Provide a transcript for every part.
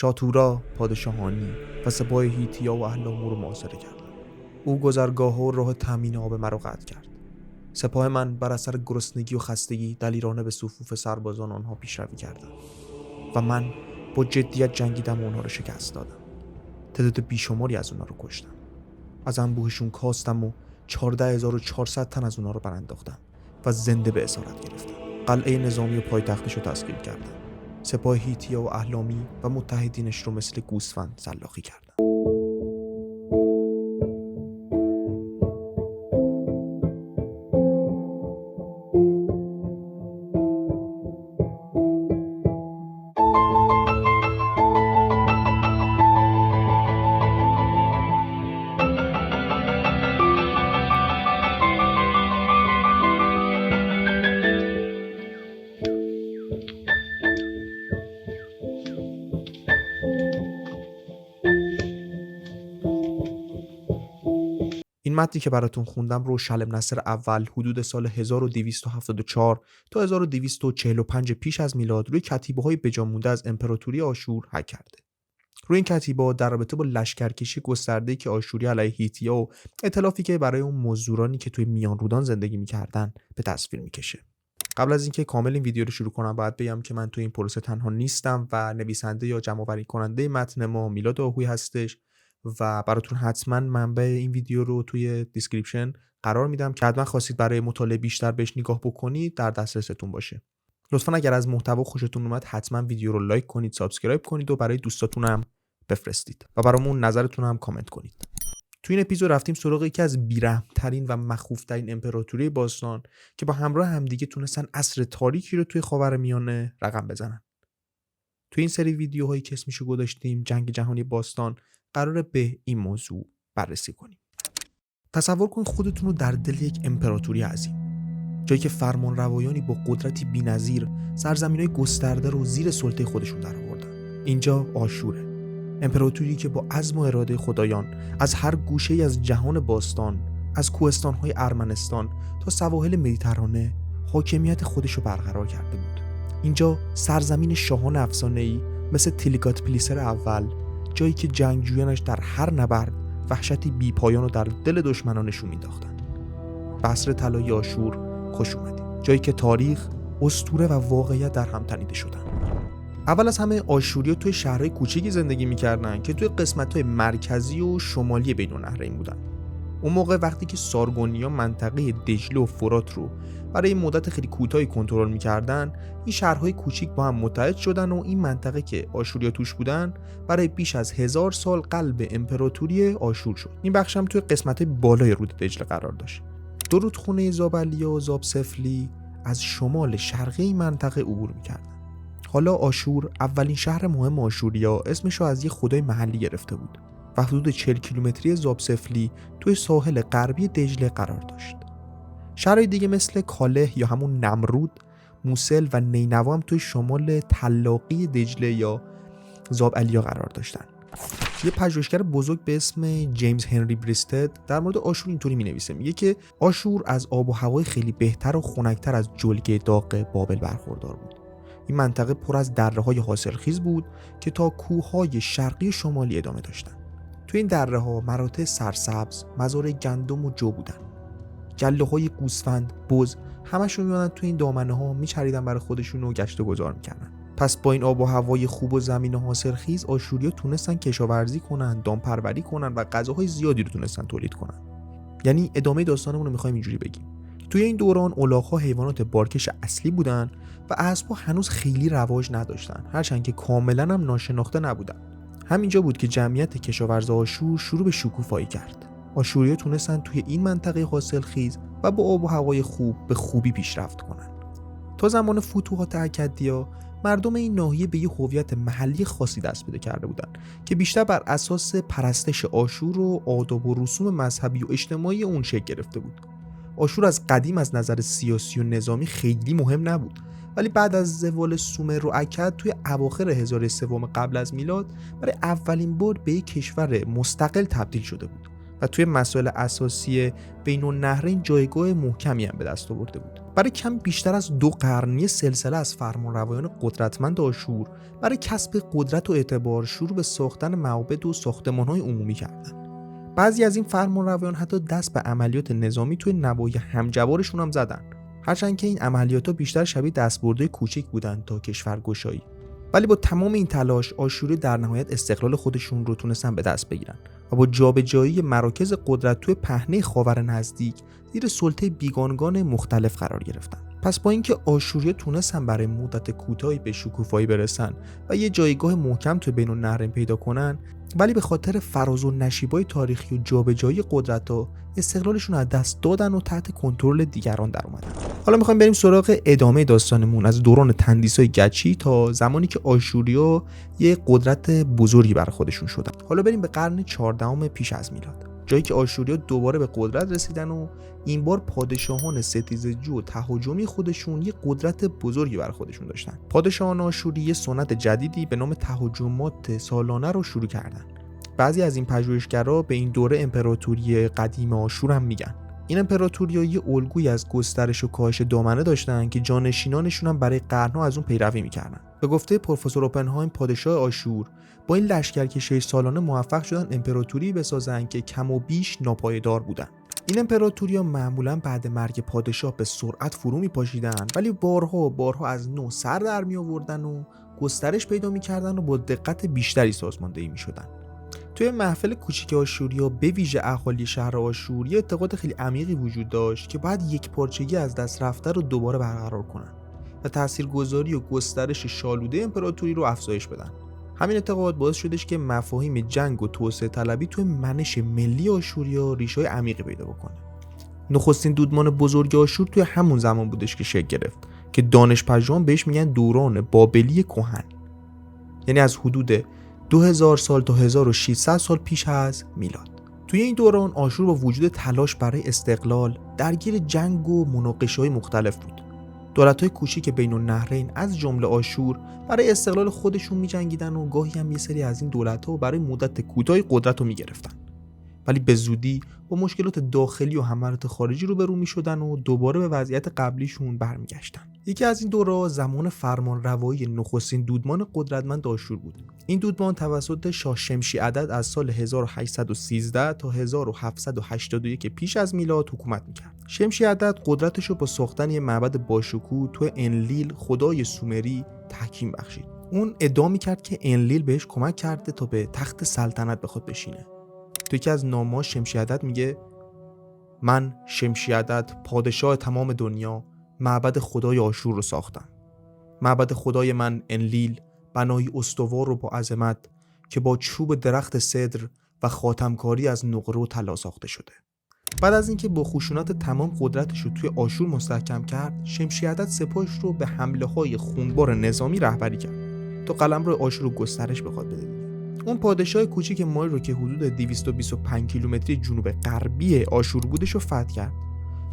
شاتورا پادشاهانی و سپاه هیتیا و اهلامو رو محاصره کرد. او گذرگاه و راه تامین آب مرا قطع کرد. سپاه من بر اثر گرسنگی و خستگی دلیرانه به صفوف سربازان آنها پیشروی کردند و من با جدیت جنگیدم و آنها را شکست دادم. تعداد بیشماری از آنها را کشتم. از انبوهشون کاستم و 14400 تن از آنها را برانداختم و زنده به اسارت گرفتم. قلعه نظامی و پایتختش رو تسخیر کردم. سپاه هیتیا و اهلامی و متحدینش رو مثل گوسفند سلاخی کردم. این متنی که براتون خوندم رو شلم نصر اول حدود سال 1274 تا 1245 پیش از میلاد روی کتیبه‌های بجا مونده از امپراتوری آشور حک کرده. روی این کتیبه‌ها در رابطه با لشکرکشی گسترده‌ای که آشوری علیه هیتیا و ائتلافی که برای اون مزدورانی که توی میان رودان زندگی می‌کردن به تصویر می‌کشه. قبل از اینکه کامل این ویدیو رو شروع کنم باید بگم که من توی این پروسه تنها نیستم و نویسنده یا جمع‌آوری کننده متن ما میلاد آهویی هستش و براتون حتما منبع این ویدیو رو توی دیسکریپشن قرار میدم که حتما خواستید برای مطالعه بیشتر بهش نگاه بکنید در دسترستون باشه. لطفا اگر از محتوا خوشتون اومد حتما ویدیو رو لایک کنید، سابسکرایب کنید و برای دوستاتون هم بفرستید و برامون نظرتون هم کامنت کنید. توی این اپیزود رفتیم سراغ یکی از بی‌رحم‌ترین و مخوف‌ترین امپراتوری باستان که با همراه همدیگه تونستن عصر تاریکی رو توی خاورمیانه رقم بزنن. توی این سری ویدیوهایی که اسمشو گذاشتیم جنگ جهانی باستان قراره به این موضوع بررسی کنیم. تصور کنید خودتون رو در دل یک امپراتوری عظیم، جایی که فرمانروایانی با قدرتی بی‌نظیر سرزمین‌های گسترده رو زیر سلطه خودشون درآوردن. اینجا آشوره، امپراتوری که با عزم و اراده خدایان از هر گوشه‌ای از جهان باستان، از کوهستان‌های ارمنستان تا سواحل مدیترانه حاکمیت خودش رو برقرار کرده بود. اینجا سرزمین شاهان افسانه‌ای مثل تلیگاتپلیسر اول، جایی که جنگجویانش در هر نبرد وحشتی بی‌پایان رو در دل دشمنانشون مینداختن. به عصر طلایی آشور خوش اومدید، جایی که تاریخ، اسطوره و واقعیت در هم تنیده شدن. اول از همه آشوریا توی شهرهای کوچیکی زندگی میکردن که توی قسمت‌های مرکزی و شمالی بین النهرین بودن. اون موقع وقتی که سارگونیا منطقه دجله و فرات رو برای مدت خیلی کوتاهی کنترل میکردن، این شهرهای کوچیک با هم متحد شدن و این منطقه که آشوریا توش بودن برای بیش از 1000 سال قلب امپراتوری آشور شد. این بخش هم توی قسمت بالای رود دجله قرار داشت. دو رودخونه زابلیا و زابسفلی از شمال شرقی این منطقه عبور میکردن. حالا آشور، اولین شهر مهم آشوریا، اسمش رو از یه خدای محلی گرفته بود و حدود 40 کیلومتری زابسفلی توی ساحل غربی دجله قرار داشت. شهرهای دیگه مثل کاله یا همون نمرود، موسل و نینوا هم توی شمال تلاقی دجله یا زاب الیا قرار داشتن. یه پژوهشگر بزرگ به اسم جیمز هنری بریستد در مورد آشور اینطوری می‌نویسه، میگه که آشور از آب و هوای خیلی بهتر و خنک‌تر از جلگه داغ بابل برخوردار بود. این منطقه پر از دره‌های حاصلخیز بود که تا کوه‌های شرقی و شمالی ادامه داشتن. تو این دره‌ها مراتع سرسبز، مزارع گندم و جو بودن. گله‌های گوسفند، بز، همشون میومدن تو این دامنه‌ها میچریدن برای خودشون و گشت و گذار میکردن. پس با این آب و هوای خوب و زمین حاصلخیز آشوریا تونستن کشاورزی کنن، دامپروری کنن و غذاهای زیادی رو تونستن تولید کنن. یعنی ادامه داستانمون رو می‌خوایم اینجوری بگیم. توی این دوران الاغ‌ها حیوانات بارکش اصلی بودن و اسب‌ها هنوز خیلی رواج نداشتن، هرچند که کاملاً هم ناشناخته نبودن. همینجا بود که جمعیت کشاورز آشور شروع به شکوفایی کرد. آشوریا تونستن توی این منطقه حاصلخیز و با آب و هوای خوب به خوبی پیشرفت کنن. تا زمان فتوحات اکدیا مردم این ناحیه به یه هویت محلی خاصی دست پیدا کرده بودن که بیشتر بر اساس پرستش آشور و آداب و رسوم مذهبی و اجتماعی اون شکل گرفته بود. آشور از قدیم از نظر سیاسی و نظامی خیلی مهم نبود، ولی بعد از زوال سومر و اکد توی اواخر 1003 قبل از میلاد برای اولین بار به یک کشور مستقل تبدیل شده بود و توی مسائل اساسی بین النهرین جایگاه محکمی هم به دست آورده بود. برای کم بیشتر از 2 قرن سلسله از فرمانروایان قدرتمند آشور برای کسب قدرت و اعتبار شروع به ساختن معابد و ساختمان‌های عمومی کردند. بعضی از این فرمانروایان حتی دست به عملیات نظامی توی نواحی همجوارشون هم زدن، هرچند که این عملیات‌ها بیشتر شبیه دستبردهای کوچک بودن تا کشورگشایی. ولی با تمام این تلاش آشوری در نهایت استقلال خودشون رو تونستن به دست بگیرن و با جابجایی مراکز قدرت توی پهنه خاور نزدیک زیر سلطه بیگانگان مختلف قرار گرفتن. پس با اینکه آشوری‌ها تونستن برای مدت کوتاهی به شکوفایی برسن و یه جایگاه محکم توی بین النهرین پیدا کنن، ولی به خاطر فراز و نشیب‌های تاریخی و جابجایی قدرت‌ها استقلالشون از دست دادن و تحت کنترل دیگران در اومدن. حالا می‌خوایم بریم سراغ ادامه داستانمون از دوران تندیسای گچی تا زمانی که آشوری‌ها یه قدرت بزرگی برای خودشون شدن. حالا بریم به قرن 14 پیش از میلاد، جایی که آشوری‌ها دوباره به قدرت رسیدن و این بار پادشاهان ستیزجو و تهاجمی خودشون یه قدرت بزرگی برای خودشون داشتن. پادشاهان آشوری یه سنت جدیدی به نام تهاجمات سالانه رو شروع کردن. بعضی از این پژوهشگرا به این دوره امپراتوری قدیم آشور هم میگن. این امپراتوری‌ها یه الگویی از گسترش و کاهش دامنه داشتن که جانشینانشون هم برای قرن‌ها از اون پیروی می‌کردن. به گفته پروفسور اوپنهایم، پادشاه آشور با این لشکرکشی سالانه موفق شدن امپراتوری بسازن که کم و بیش ناپایدار بودن. این امپراتوری‌ها معمولاً بعد مرگ پادشاه به سرعت فرو می‌پاشیدن، ولی بارها از نو سر در می‌آوردن و گسترش پیدا می‌کردن و با دقت بیشتری سازماندهی می‌شدن. توی محفل کوچیک آشوریا به ویژه اهالی شهر آشور یه اعتقاد خیلی عمیقی وجود داشت که باید یک پارچگی از دست رفته رو دوباره برقرار کنن و تاثیرگذاری و گسترش شالوده امپراتوری رو افزایش بدن. همین اعتقاد باعث شدش که مفاهیم جنگ و توسعه طلبی توی منش ملی آشوریا ریشه‌های عمیقی پیدا بکنه. نخستین دودمان بزرگ آشور توی همون زمان بودش که شکل گرفت که دانشپژوهان بهش میگن دوران بابلی کهن، یعنی از حدود 2000 سال تا 1600 سال پیش از میلاد. توی این دوران آشور با وجود تلاش برای استقلال درگیر جنگ و مناقشه‌های مختلف بود. دولت‌های کوچیک بین النهرین از جمله آشور برای استقلال خودشون می‌جنگیدن و گاهی هم یه سری از این دولت‌ها برای مدت کوتاهی قدرت رو می‌گرفتن. ولی به زودی با مشکلات داخلی و حملات خارجی روبرو می‌شدن و دوباره به وضعیت قبلیشون برمیگشتن. یکی از این دوره‌ها زمان فرمانروایی نخستین دودمان قدرتمند آشور بود. این دودمان توسط شاه شمشی عدد از سال 1813 تا 1781 پیش از میلاد حکومت می‌کرد. شمشی عدد قدرتش رو با ساختن یه معبد باشکوه تو انلیل خدای سومری تحکیم بخشید. اون ادعا می‌کرد که انلیل بهش کمک کرده تا به تخت سلطنت بخواد بشینه. تو یکی از نامه‌ها شمشی عدد میگه: من شمشی عدد پادشاه تمام دنیا معبد خدای آشور رو ساختم. معبد خدای من انلیل بنایی استوار و با عظمت که با چوب درخت سدر و خاتمکاری از نقره و طلا ساخته شده. بعد از اینکه با خشونت تمام قدرتش رو توی آشور مستحکم کرد، شمشی عدد سپاهش رو به حمله‌های خونبار نظامی رهبری کرد تا قلمرو آشور رو گسترش بخواد بده. اون پادشاه کوچیک مایی رو که حدود 225 کیلومتری جنوب غربی آشور بودش رو فتح کرد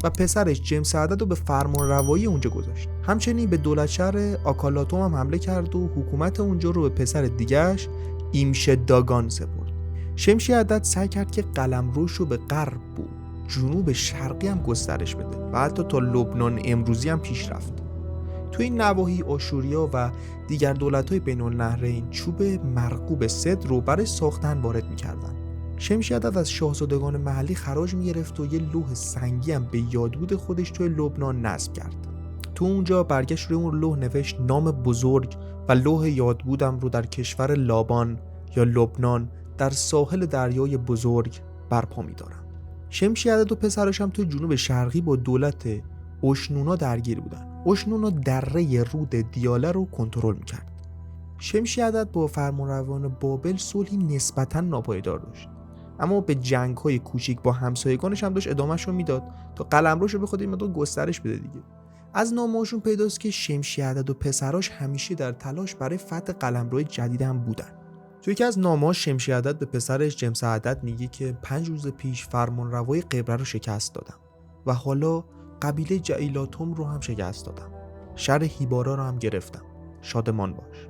و پسرش جیمز عدد رو به فرمانروایی اونجا گذاشت. همچنین به دولت شهر آکالاتوم هم حمله کرد و حکومت اونجا رو به پسر دیگه‌اش ایمشداگان سپرد. شمشی عدد سعی کرد که قلمروش رو به غرب و جنوب شرقی هم گسترش بده و حتی تا لبنان امروزی هم پیش رفت. تو این نواحی آشوریا و دیگر دولت‌های بین النهرین چوب مرغوب سدر رو برای ساختن وارد می‌کردن. شمشی عدد از شاهزادگان محلی خراج می‌گرفت و یه لوح سنگی هم به یادبود خودش توی لبنان نصب کرد. تو اونجا برگشت روی اون لوح نوشت نام بزرگ و لوح یادبودم رو در کشور لابان یا لبنان در ساحل دریای بزرگ برپا می‌دارم. شمشی عدد و پسرش هم توی جنوب شرقی با دولت اشنونا درگیر بودن. اشنونا دره رود دیاله رو کنترل می‌کرد. شمشی عدد با فرمانروایان بابل صلحی نسبتاً ناپایدار داشت، اما به جنگ‌های کوچیک با همسایگانش هم داشت ادامه‌ش رو میداد تا قلمروش رو به خود این مقدار گسترش بده دیگه. از نامه‌هاشون پیداست که شمشی عدد و پسراش همیشه در تلاش برای فتح قلمروی جدید هم بودن. توی یکی از نامه‌ها شمشی عدد به پسرش جیمز عدد میگه که 5 روز پیش فرمانروای قبره رو شکست دادم و حالا قبیله جعیلاتوم رو هم شکست دادم. شهر هیبارا رو هم گرفتم. شادمان باش.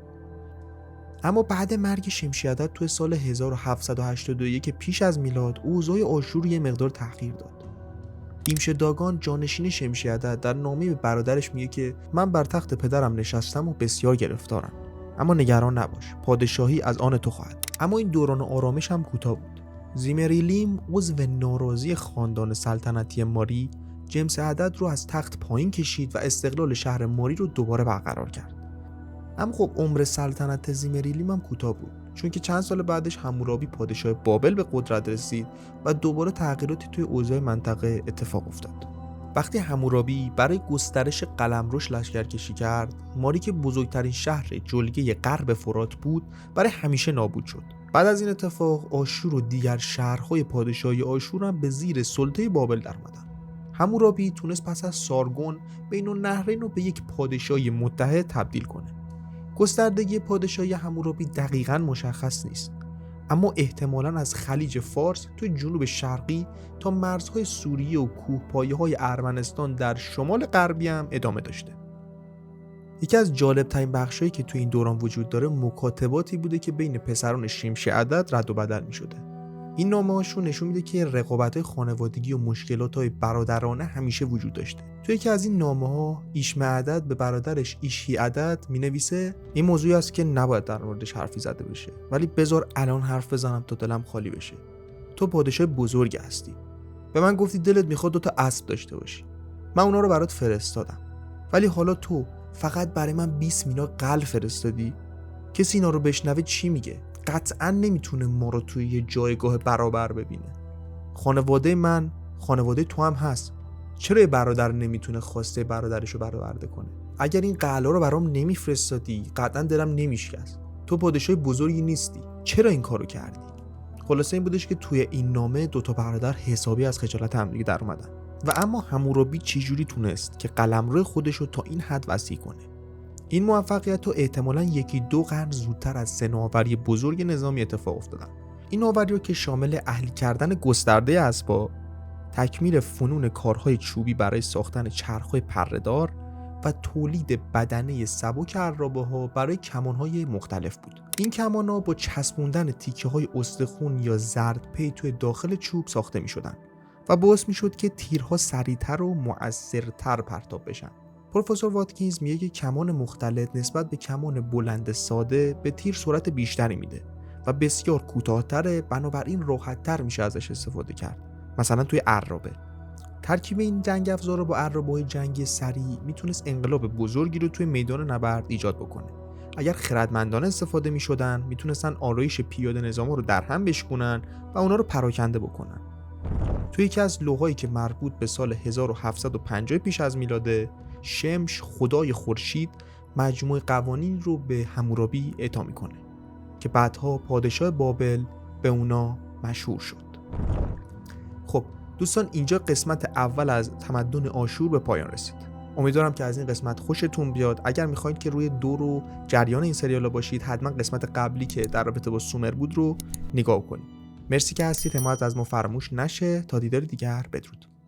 اما بعد مرگ شمشی عدد توی سال 1781 پیش از میلاد اوضاع آشور یه مقدار تغییر داد. ایمشداگان جانشین شمشی عدد در نامه به برادرش میگه که من بر تخت پدرم نشستم و بسیار گرفتارم، اما نگران نباش، پادشاهی از آن تو خواهد. اما این دوران آرامش هم کوتاه بود. زیمریلیم عضو ناراضی خاندان سلطنتی ماری جیمز عدد رو از تخت پایین کشید و استقلال شهر ماری رو دوباره برقرار کرد. اما خب عمر سلطنت زیمریلیم هم کوتاه بود، چون که چند سال بعدش حمورابی پادشاه بابل به قدرت رسید و دوباره تغییراتی توی اوضاع منطقه اتفاق افتاد. وقتی حمورابی برای گسترش قلمروش لشکرکشی کرد، ماری که بزرگترین شهر جلگه غرب فرات بود برای همیشه نابود شد. بعد از این اتفاق آشور و دیگر شهرهای پادشاهی آشور هم به زیر سلطه بابل درآمدند. حمورابی تونست پس از سارگون بین النهرین رو به یک پادشاهی متحد تبدیل کنه. گستردگی پادشاهی حمورابی دقیقاً مشخص نیست، اما احتمالاً از خلیج فارس تو جنوب شرقی تا مرزهای سوریه و کوهپایه‌های ارمنستان در شمال غربی هم ادامه داشته. یکی از جالب‌ترین بخشایی که تو این دوران وجود داره مکاتباتی بوده که بین پسران شمشی عدد رد و بدل می‌شده. این نامه‌هاشون نشون میده که رقابت‌های خانوادگی و مشکلات‌های برادرانه همیشه وجود داشته. تو یکی از این نامه‌ها ایشمه عدد به برادرش ایشی عدد می‌نویسه این موضوعی است که نباید در موردش حرفی زده بشه، ولی بذار الان حرف بزنم تا دلم خالی بشه. تو پادشاه بزرگی هستی. به من گفتی دلت می‌خواد 2 تا اسب داشته باشی. من اونا رو برات فرستادم. ولی حالا تو فقط برای من 20 مینا قلب فرستادی. کسی اینا رو بشنوه چی میگه؟ قطعاً نمیتونه ما رو توی یه جایگاه برابر ببینه. خانواده من، خانواده تو هم هست. چرا یه برادر نمیتونه خواسته برادرش رو برآورده کنه؟ اگر این قلعه رو برام نمیفرستادی قطعاً دلم نمیشکست. تو پادشاه بزرگی نیستی. چرا این کارو کردی؟ خلاصه این بودش که توی این نامه 2 تا برادر حسابی از خجالت هم دیگه در اومدن. و اما حمورابی چجوری تونست که قلمرو خودش رو تا این حد وسیع کنه؟ این موفقیت رو احتمالاً 1-2 قرن زودتر از 3 نوآوری بزرگ نظامی اتفاق افتادن. این نوآوری که شامل اهلی کردن گسترده اسباب، تکمیل فنون کارهای چوبی برای ساختن چرخ‌های پره‌دار و تولید بدنه سبک عرابه‌ها برای کمان‌های مختلف بود. این کمان‌ها با چسبوندن تیکه‌های استخوان یا زردپی توی داخل چوب ساخته می‌شدن و باعث می‌شد که تیرها سریع‌تر و مؤثرتر پرتاب بشن. پروفسور واتکینز میگه که کمان مختلط نسبت به کمان بلند ساده به تیر سرعت بیشتری میده و بسیار کوتاه‌تره، بنابراین راحت‌تر میشه ازش استفاده کرد. مثلا توی عرابه. ترکیب این جنگ افزارا با عرابه‌های جنگی سریع میتونست انقلاب بزرگی رو توی میدان نبرد ایجاد بکنه. اگر خردمندانه استفاده میشدن میتونستن آرایش پیاده نظاما رو در هم بشکنن و اونا رو پراکنده بکنن. توی یکی از لوحایی که مربوط به سال 1750 پیش از میلاده، شمش خدای خورشید مجموعه قوانین رو به حمورابی اعطا میکنه که بعدها پادشاه بابل به اونا مشهور شد. خب دوستان، اینجا قسمت اول از تمدن آشور به پایان رسید. امیدوارم که از این قسمت خوشتون بیاد. اگر میخواید که روی دور و جریان این سریالا باشید حتما قسمت قبلی که در رابطه با سومر بود رو نگاه کنید. مرسی که هستید. حمایت از ما فراموش نشه. تا دیدار دیگر، بدرود.